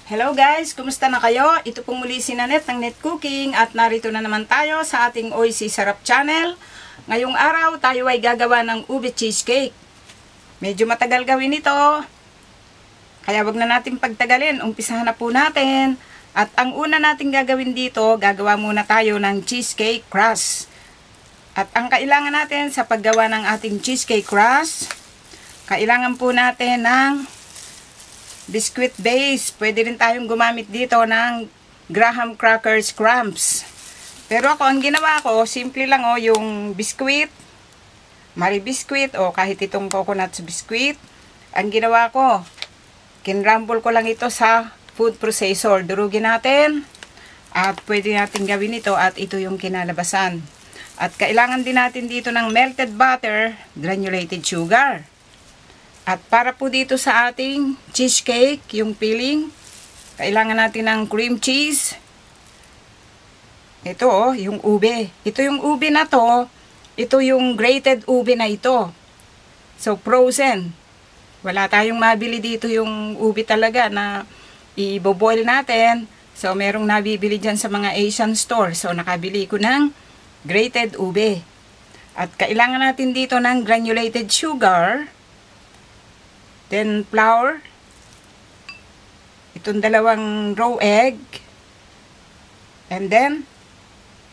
Hello guys, kumusta na kayo? Ito pong muli si Nanette ng Net Cooking at narito na naman tayo sa ating OIC Sarap Channel. Ngayong araw tayo ay gagawa ng ube cheesecake. Medyo matagal gawin ito, kaya wag na natin pagtagalin. Umpisahan na po natin. At ang una natin gagawin dito, gagawa muna tayo ng cheesecake crust. At ang kailangan natin sa paggawa ng ating cheesecake crust, kailangan po natin ng biscuit base. Pwede rin tayong gumamit dito ng graham crackers crumbs. Pero ako, ang ginawa ko, simple lang yung biscuit, Marie biscuit o kahit itong coconut biscuit. Ang ginawa ko, kinrumble ko lang ito sa food processor. Durugin natin at pwede natin gawin ito at ito yung kinalabasan. At kailangan din natin dito ng melted butter, granulated sugar. At para po dito sa ating cheesecake, yung filling, kailangan natin ng cream cheese. Ito yung ube. Ito yung ube na to. Ito yung grated ube na ito. So, frozen. Wala tayong mabili dito yung ube talaga na i-boil natin. So, merong nabibili dyan sa mga Asian store. So, nakabili ko ng grated ube. At kailangan natin dito ng granulated sugar. Then, flour. Itong dalawang raw egg. And then,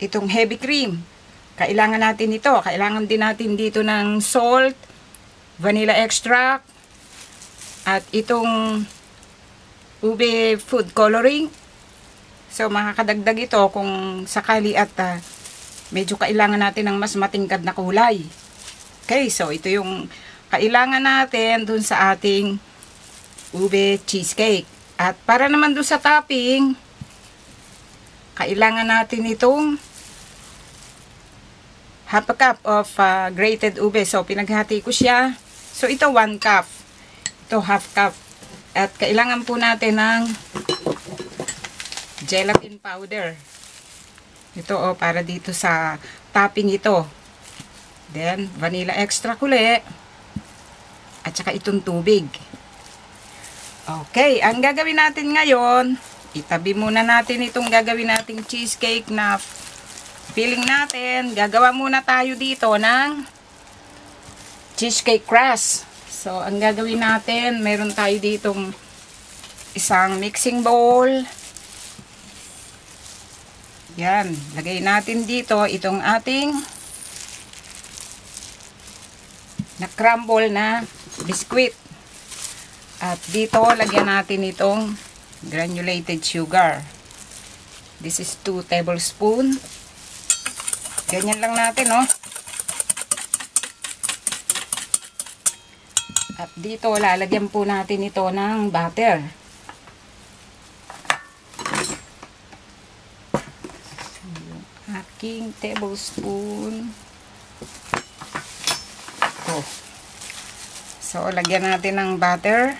itong heavy cream. Kailangan natin ito. Kailangan din natin dito ng salt, vanilla extract, at itong ube food coloring. So, makakadagdag ito kung sakali at medyo kailangan natin ng mas matingkad na kulay. Okay, so ito yung kailangan natin dun sa ating ube cheesecake. At para naman dun sa topping, kailangan natin itong half a cup of grated ube. So, pinaghati ko siya. So, ito 1 cup. Ito half cup. At kailangan po natin ng gelatin powder. Ito para dito sa topping ito. Then, vanilla extract ulit. At saka itong tubig. Okay, ang gagawin natin ngayon, itabi muna natin itong gagawin nating cheesecake na filling natin. Gagawa muna tayo dito ng cheesecake crust. So, ang gagawin natin, meron tayo ditong isang mixing bowl. Yan, lagay natin dito itong ating na-crumble na biscuit. At dito, lagyan natin itong granulated sugar. This is 2 tablespoons. Ganyan lang natin, At dito, lalagyan po natin ito ng butter. So, yung aking tablespoon. Ito. So, lagyan natin ng butter.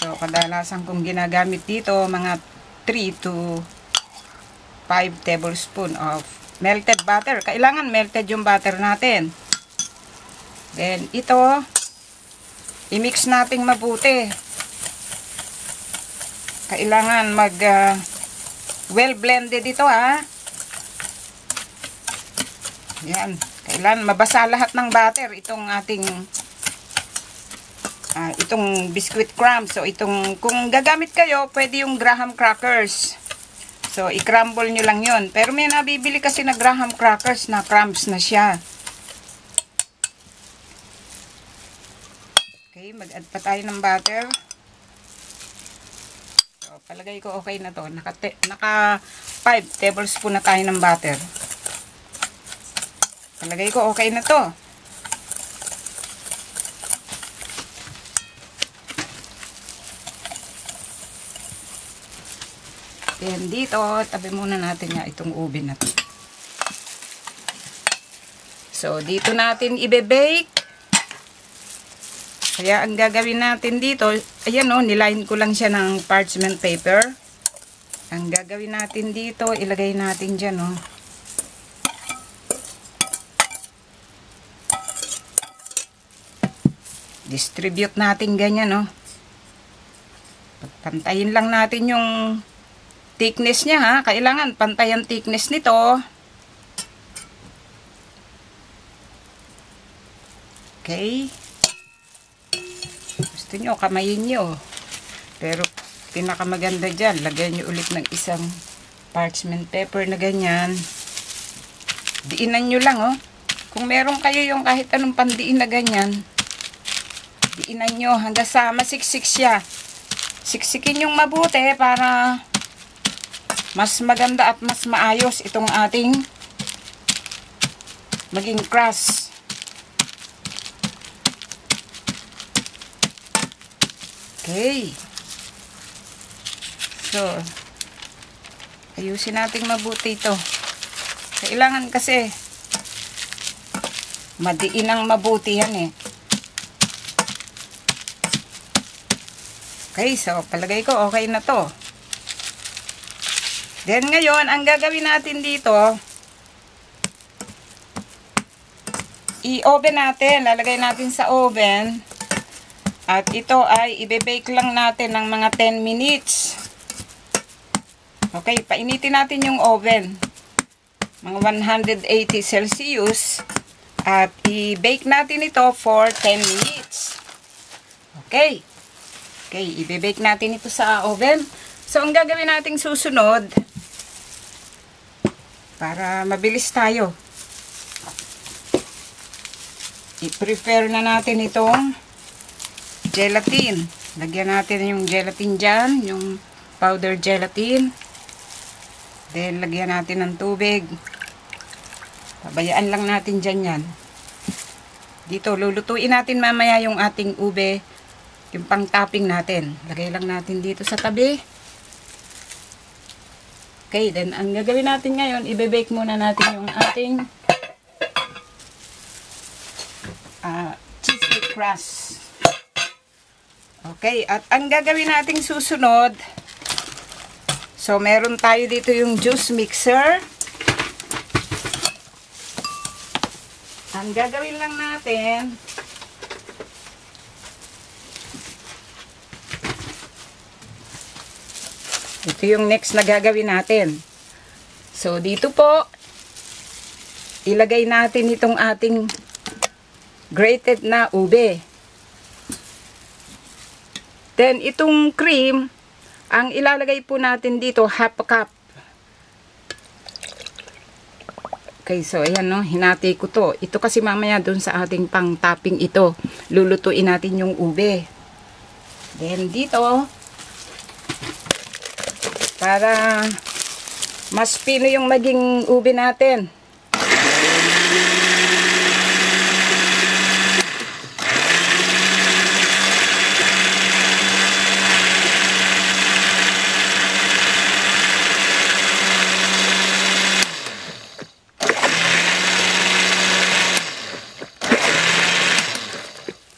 So, kadalasan kong ginagamit dito, mga 3 to 5 tablespoon of melted butter. Kailangan melted yung butter natin. Then, ito, i-mix natin mabuti. Kailangan well blended ito, Yan. Kailangan mabasa lahat ng butter. Itong ating, itong biscuit crumbs. So, kung gagamit kayo, pwede yung graham crackers. So, i-crumble nyo lang yun. Pero may nabibili kasi na graham crackers na crumbs na siya. Okay, mag-add pa tayo ng butter. So, palagay ko okay na to. Naka 5 tablespoon na tayo ng butter. Palagay ko okay na to. Then dito, tabi muna natin itong ube na to. So, dito natin ibe-bake. Kaya ang gagawin natin dito, ayan niline ko lang siya ng parchment paper. Ang gagawin natin dito, ilagay natin dyan distribute natin ganyan, Pantayin lang natin yung thickness niya ha. Kailangan pantay ang thickness nito. Okay. Gusto nyo, kamayin nyo. Pero pinakamaganda dyan, lagyan nyo ulit ng isang parchment paper na ganyan. Diinan nyo lang oh. Kung meron kayo yung kahit anong pandiin na ganyan, diinan nyo hanggang sa masiksik siya. Siksikin yung mabuti para mas maganda at mas maayos itong ating maging crust. Okay. So, ayusin natin mabuti ito. Kailangan kasi madiin ang mabuti yan eh. Okay, so palagay ko okay na to. Then ngayon, ang gagawin natin dito, i-oven natin. Lalagay natin sa oven. At ito ay i-bake lang natin ng mga 10 minutes. Okay, painitin natin yung oven. Mga 180 Celsius. At i-bake natin ito for 10 minutes. Okay. Okay, i-bake natin ito sa oven. So, ang gagawin nating susunod, para mabilis tayo, i-prepare na natin itong gelatin. Lagyan natin yung gelatin dyan, yung powder gelatin. Then, lagyan natin ng tubig. Pabayaan lang natin dyan yan. Dito, lulutuin natin mamaya yung ating ube, yung pang topping natin. Lagay lang natin dito sa tabi. Okay, then ang gagawin natin ngayon, i-bake muna natin yung ating cheesecake crust. Okay, at ang gagawin nating susunod, so meron tayo dito yung juice mixer. Ang gagawin lang natin, ito yung next na gagawin natin. So, dito po, ilagay natin itong ating grated na ube. Then, itong cream, ang ilalagay po natin dito, half a cup. Okay, so, ayan no, hinati ko to. Ito kasi mamaya dun sa ating pang topping ito. Lulutuin natin yung ube. Then, dito, para mas pino yung maging ube natin.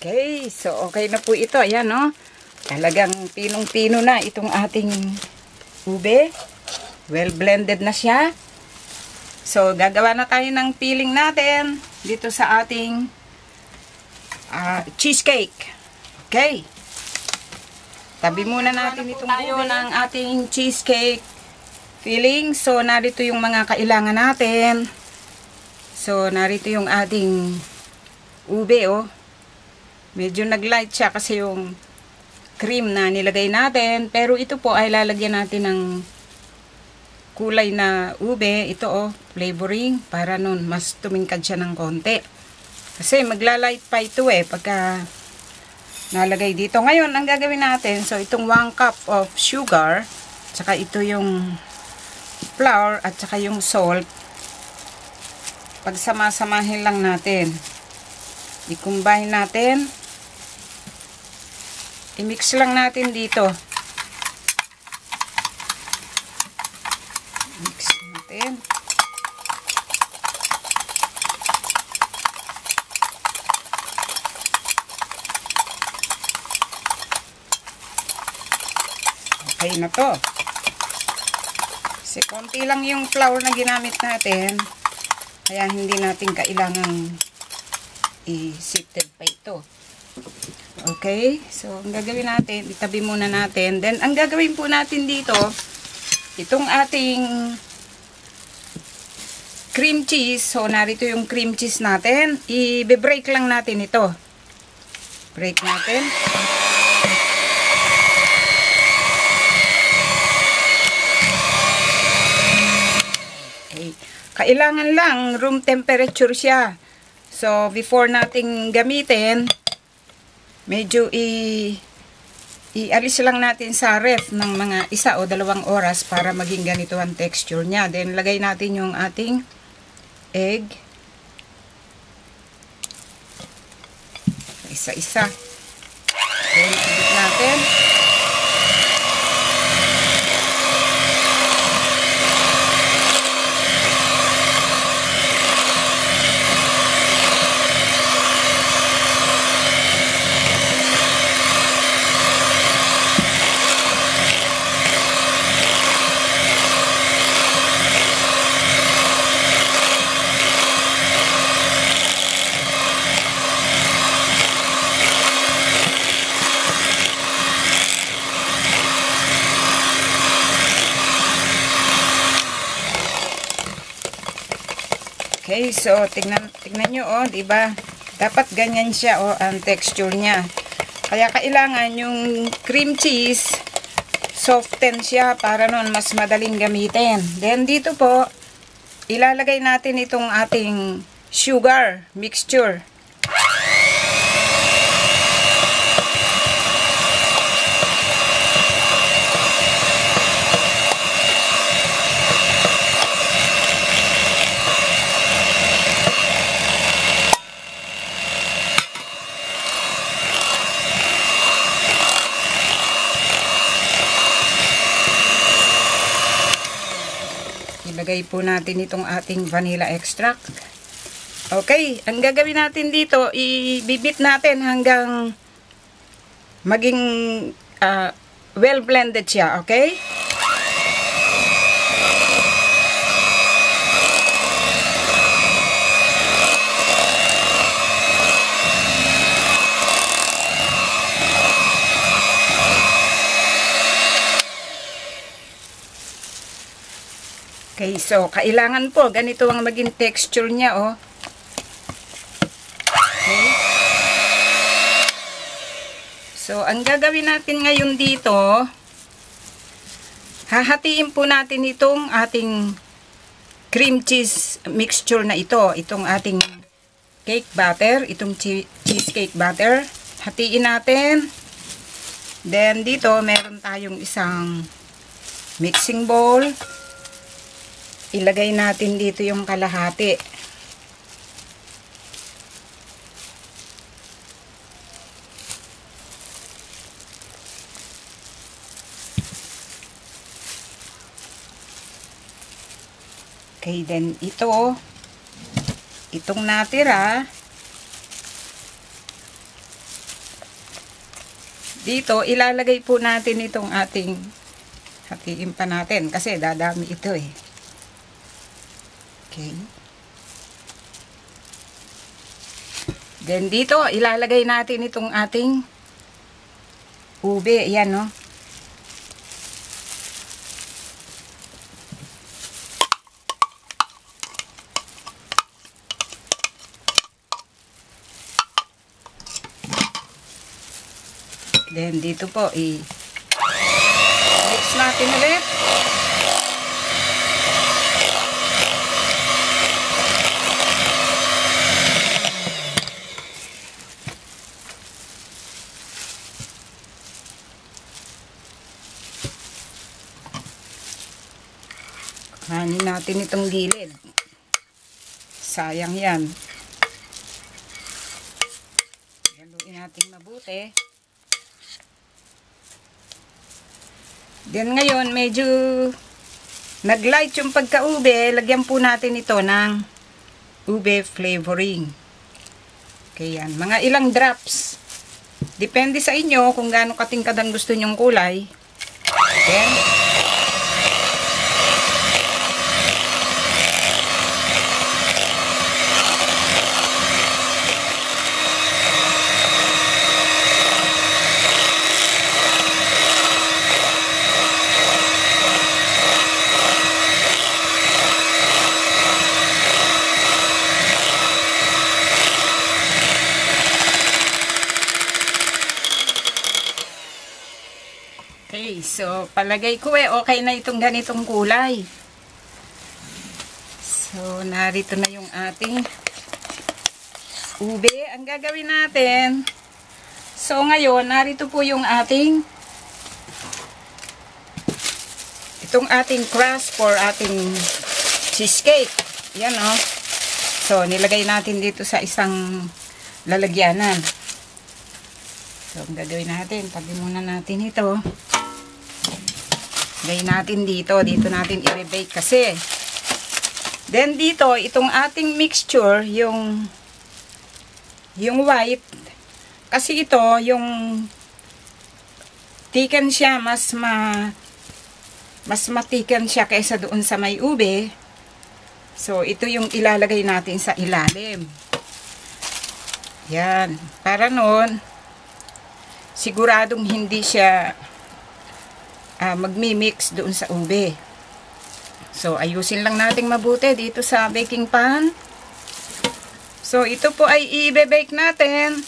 Okay, so okay na po ito. Ayan no. Talagang pinong-pino na itong ating ube. Well blended na siya. So, gagawa na tayo ng filling natin dito sa ating cheesecake. Okay. Tabi muna natin itong tayo ng ating cheesecake filling. So, narito yung mga kailangan natin. So, narito yung ating ube, oh. Medyo nag-light siya kasi yung cream na nilagay natin. Pero ito po ay lalagyan natin ng kulay na ube. Ito flavoring. Para nun mas tumingkad siya ng konti. Kasi magla-light pa ito pagka nalagay dito. Ngayon, ang gagawin natin, so itong 1 cup of sugar, tsaka ito yung flour, at tsaka yung salt. Pagsama-samahin lang natin. I-combine natin. I-mix lang natin dito. Mix natin. Okay na to. Kasi konti lang yung flour na ginamit natin. Kaya hindi natin kailangang i-sifted pa ito. Okay? So, ang gagawin natin, itabi muna natin. Then, ang gagawin po natin dito, itong ating cream cheese. So, narito yung cream cheese natin. I-break lang natin ito. Break natin. Okay. Kailangan lang room temperature siya. So, before nating gamitin, medyo ialis lang natin sa ref ng mga 1 o 2 oras para maging ganito ang texture niya. Then, lagay natin yung ating egg. Isa-isa. Then, ibig natin. Okay, so tingnan nyo, oh, 'di ba? Dapat ganyan siya, oh, ang texture niya. Kaya kailangan yung cream cheese soften siya para noon mas madaling gamitin. Then dito po, ilalagay natin itong ating sugar mixture. Ilagay po natin itong ating vanilla extract. Okay, ang gagawin natin dito, ibibit natin hanggang maging well blended siya, okay? Okay, so kailangan po ganito ang maging texture niya, oh. Okay. So, ang gagawin natin ngayon dito, hahatiin po natin itong ating cream cheese mixture na ito. Itong ating cake batter, itong cheesecake batter. Hatiin natin. Then, dito, meron tayong isang mixing bowl. Ilagay natin dito yung kalahati. Okay, then itong natira, dito ilalagay po natin itong ating hatiin pa natin kasi dadami ito eh. Okay. Then dito, ilalagay natin itong ating ube. Yan, no? Then dito po, i-mix natin ulit. Hanin natin itong gilid. Sayang yan. Haluin natin mabuti. Then ngayon, medyo nag-light yung pagka-ube. Lagyan po natin ito ng ube flavoring. Okay, yan. Mga ilang drops. Depende sa inyo kung gaano katingkad ang gusto nyong kulay. Then, Okay, so palagay ko okay na itong ganitong kulay. So, narito na yung ating ube. Ang gagawin natin, so ngayon, narito po yung itong ating crust for ating cheesecake. Yan o. So, nilagay natin dito sa isang lalagyanan. So, ang gagawin natin, tabi muna natin ito. Lagay natin dito. Dito natin i-bake kasi. Then dito, itong ating mixture, yung white, kasi ito, yung thicken siya, mas matiken siya kaysa doon sa may ube. So, ito yung ilalagay natin sa ilalim. Yan. Para noon, siguradong hindi siya magmi-mix doon sa ube. So, ayusin lang natin mabuti dito sa baking pan. So, ito po ay i-bake natin.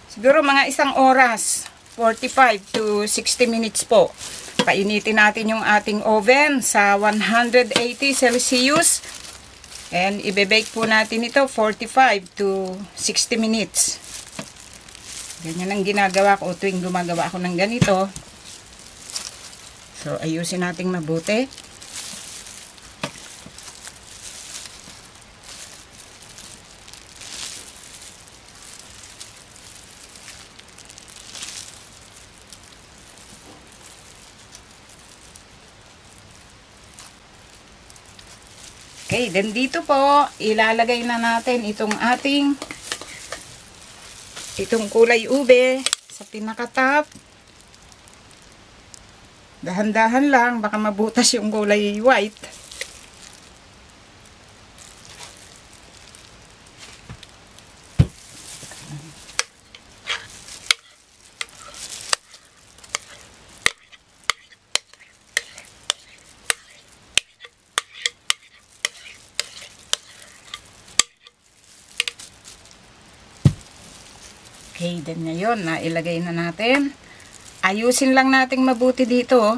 Siguro mga 1 oras. 45 to 60 minutes po. Painitin natin yung ating oven sa 180 Celsius. And i-bake po natin ito 45 to 60 minutes. Ganyan ang ginagawa ko tuwing gumagawa ako ng ganito. So, ayusin natin mabuti. Okay, then dito po, ilalagay na natin itong kulay ube sa pinaka-top. Dahan-dahan lang, baka mabutas yung kulay white. Okay, then ngayon, ilagay na natin. Ayusin lang natin mabuti dito.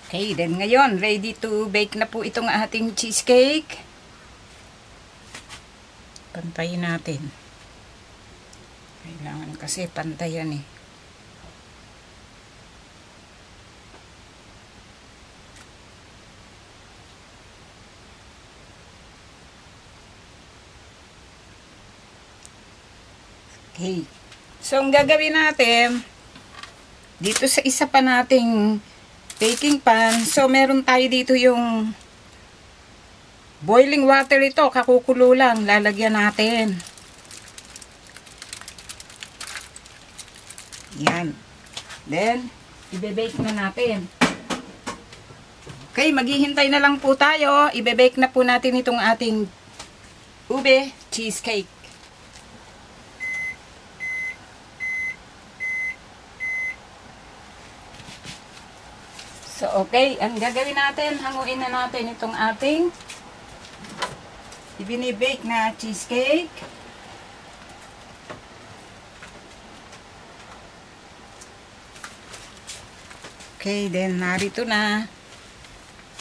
Okay, then ngayon, ready to bake na po itong ating cheesecake. Pantayin natin. Kailangan kasi pantayan eh. Okay. So, ang gagawin natin, dito sa isa pa nating baking pan. So, meron tayo dito yung boiling water ito. Kakukulo lang. Lalagyan natin. Yan. Then, i-bake na natin. Okay, maghihintay na lang po tayo. I-bake na po natin itong ating ube cheesecake. So, okay. Ang gagawin natin, hanguin na natin itong ating ibinibake na cheesecake. Okay, then narito na.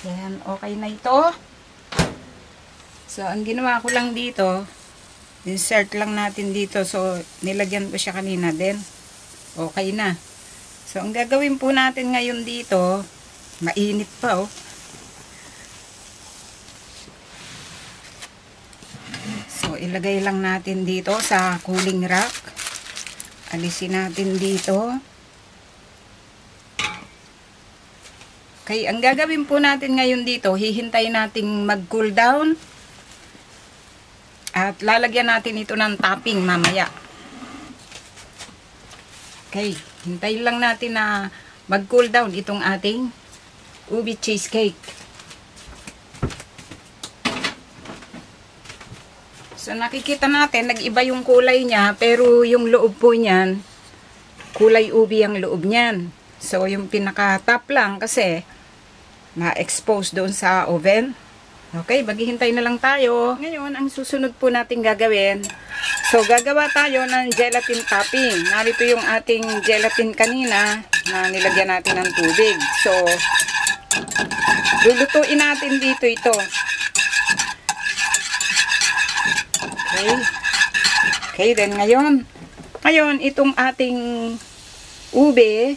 Yan, okay na ito. So, ang ginawa ko lang dito, insert lang natin dito. So, nilagyan ko siya kanina din. Okay na. So, ang gagawin po natin ngayon dito, mainit pa oh. So, ilagay lang natin dito sa cooling rack. Alisin natin dito. Okay, ang gagawin po natin ngayon dito, hihintayin nating mag-cool down. At lalagyan natin ito ng topping mamaya. Okay, hintayin lang natin na mag-cool down itong ating ube cheesecake. So nakikita natin, nag-iba yung kulay niya, pero yung loob po niyan, kulay ube ang loob niyan. So yung pinaka-top lang kasi na-expose doon sa oven. Okay, maghihintay na lang tayo. Ngayon, ang susunod po natin gagawin, so gagawa tayo ng gelatin topping. Narito yung ating gelatin kanina na nilagyan natin ng tubig. So, lulutuin natin dito ito. Okay. Okay, then ngayon, itong ating ube,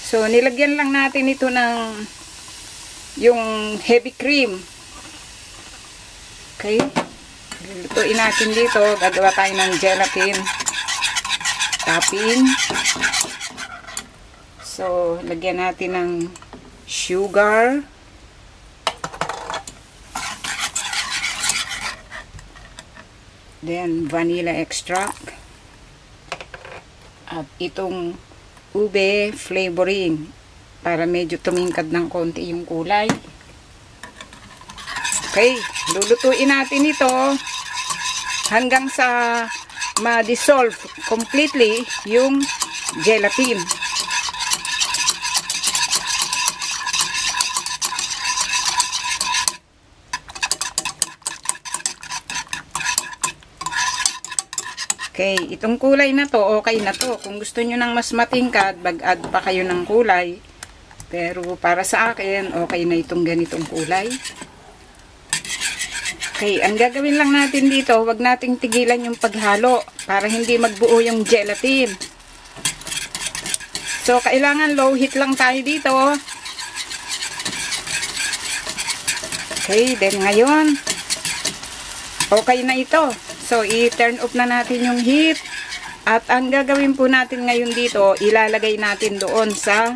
so nilagyan lang natin ito ng yung heavy cream. Okay. Lutuin natin dito. Gagawa tayo ng gelatin topping. So, lagyan natin ng sugar. Then, vanilla extract. At itong ube flavoring. Para medyo tumingkad ng konti yung kulay. Okay, lulutuin natin ito hanggang sa ma-dissolve completely yung gelatin. Okay, itong kulay na to, okay na to. Kung gusto nyo ng mas matingkad, mag-add pa kayo ng kulay. Pero para sa akin, okay na itong ganitong kulay. Okay, ang gagawin lang natin dito, wag nating tigilan yung paghalo para hindi magbuo yung gelatin. So, kailangan low heat lang tayo dito. Okay, then ngayon, okay na ito. So, i-turn off na natin yung heat. At ang gagawin po natin ngayon dito, ilalagay natin doon sa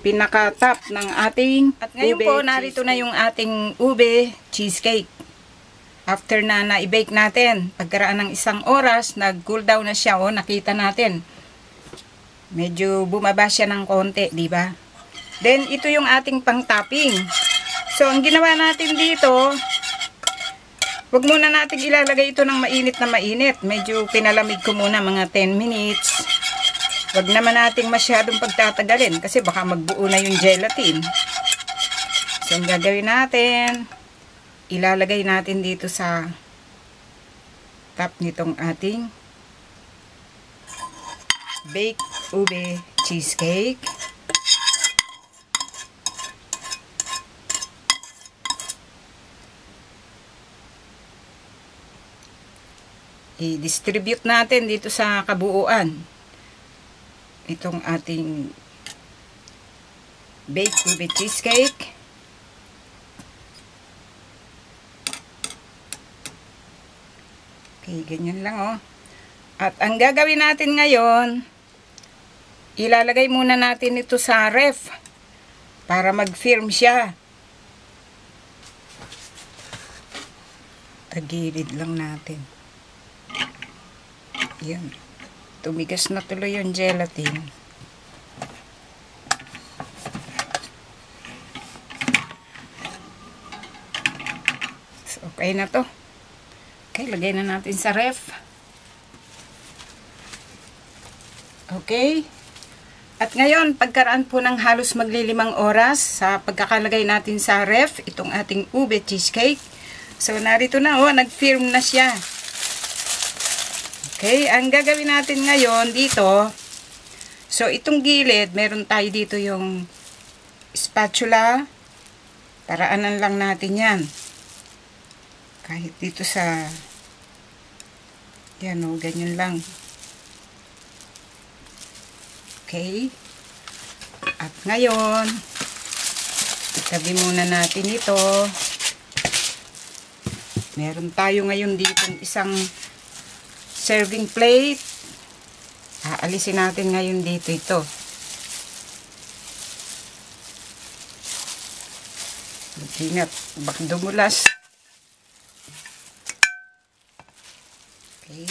pinaka-top ng ating at ngayon ube po, narito na yung ating ube cheesecake. After na na-bake natin, pagkaraan ng 1 oras, nag-cool down na siya. O, nakita natin. Medyo bumaba siya ng konti, di ba? Then, ito yung ating pang-topping. So, ang ginawa natin dito, wag muna natin ilalagay ito ng mainit na mainit. Medyo pinalamig ko muna mga 10 minutes. Wag naman nating masyadong pagtatagalin kasi baka magbuo na yung gelatin. So, ang gagawin natin, ilalagay natin dito sa top nitong ating baked ube cheesecake. I-distribute natin dito sa kabuuan itong ating baked ube cheesecake. Okay, ganyan lang oh. At ang gagawin natin ngayon, ilalagay muna natin ito sa ref para mag-firm siya. Tagilid lang natin. Yan. Tumigas na tuloy yung gelatin. So, okay na to. Okay, lagay na natin sa ref. Okay. At ngayon, pagkaraan po ng halos magli-5 oras sa pagkakalagay natin sa ref, itong ating ube cheesecake. So, narito na oh, nag-firm na siya. Okay, ang gagawin natin ngayon dito, so itong gilid, meron tayo dito yung spatula, paraanan lang natin yan. Kahit dito sa, yan o, ganyan lang. Okay, at ngayon, itabi muna natin ito. Meron tayo ngayon dito isang serving plate. Aalisin natin ngayon dito ito. Ingat, baka dumulas. Okay.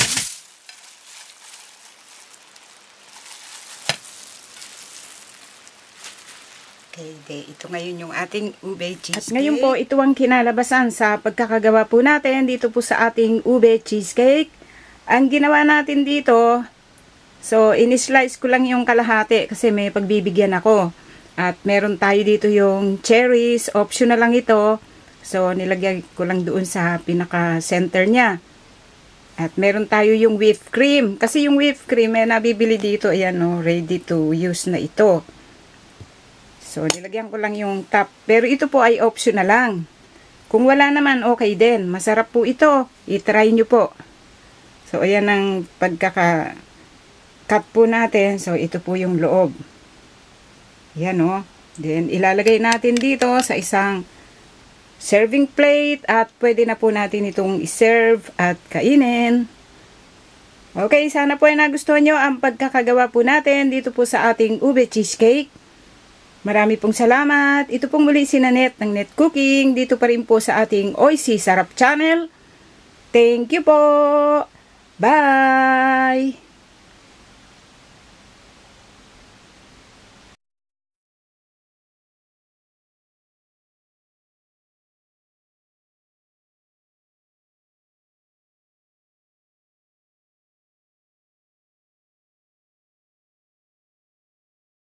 Okay, ito ngayon yung ating ube cheesecake. At ngayon po, ito ang kinalabasan sa pagkakagawa po natin dito po sa ating ube cheesecake. Ang ginawa natin dito, so in-slice ko lang yung kalahati kasi may pagbibigyan ako. At meron tayo dito yung cherries, optional lang ito. So nilagyan ko lang doon sa pinaka-center niya. At meron tayo yung whipped cream. Kasi yung whipped cream ay nabibili dito, ayan o, ready to use na ito. So, nilagyan ko lang yung top. Pero ito po ay optional lang. Kung wala naman, okay din. Masarap po ito. I-try nyo po. So, ayan ang pagkaka-cut po natin. So, ito po yung loob. Yan o. Then, ilalagay natin dito sa isang serving plate. At pwede na po natin itong iserve at kainin. Okay, sana po ay nagustuhan nyo ang pagkakagawa po natin dito po sa ating ube cheesecake. Marami pong salamat. Ito pong muli si Nanette ng Net Cooking. Dito pa rin po sa ating Oisy Sarap Channel. Thank you po. Bye!